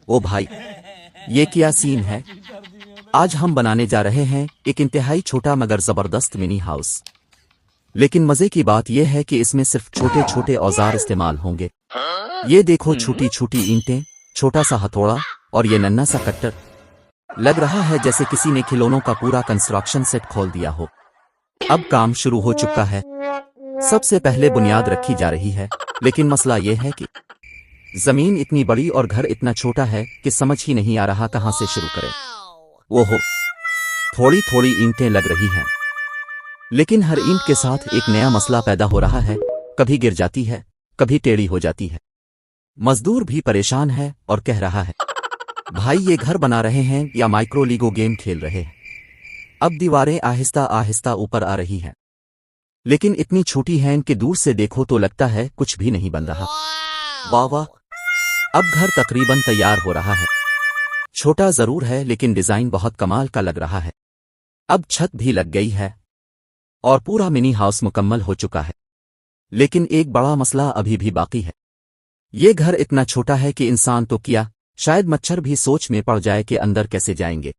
ओ भाई, ये क्या सीन है। आज हम बनाने जा रहे हैं एक इंतहाई छोटा मगर जबरदस्त मिनी हाउस। लेकिन मजे की बात यह है कि इसमें सिर्फ छोटे छोटे औजार इस्तेमाल होंगे। ये देखो, छोटी छोटी ईंटें, छोटा सा हथौड़ा और ये नन्हा सा कट्टर। लग रहा है जैसे किसी ने खिलौनों का पूरा कंस्ट्रक्शन सेट खोल दिया हो। अब काम शुरू हो चुका है। सबसे पहले बुनियाद रखी जा रही है, लेकिन मसला यह है कि जमीन इतनी बड़ी और घर इतना छोटा है कि समझ ही नहीं आ रहा कहां से शुरू करें। वो हो, थोड़ी थोड़ी ईंटें लग रही हैं, लेकिन हर ईंट के साथ एक नया मसला पैदा हो रहा है। कभी गिर जाती है, कभी टेढ़ी हो जाती है। मजदूर भी परेशान है और कह रहा है, भाई ये घर बना रहे हैं या माइक्रो लीगो गेम खेल रहे हैं। अब दीवारें आहिस्ता आहिस्ता ऊपर आ रही हैं, लेकिन इतनी छोटी हैं कि दूर से देखो तो लगता है कुछ भी नहीं बन रहा। वाह वाह, अब घर तकरीबन तैयार हो रहा है। छोटा जरूर है, लेकिन डिजाइन बहुत कमाल का लग रहा है। अब छत भी लग गई है और पूरा मिनी हाउस मुकम्मल हो चुका है। लेकिन एक बड़ा मसला अभी भी बाकी है। ये घर इतना छोटा है कि इंसान तो क्या, शायद मच्छर भी सोच में पड़ जाए कि अंदर कैसे जाएंगे।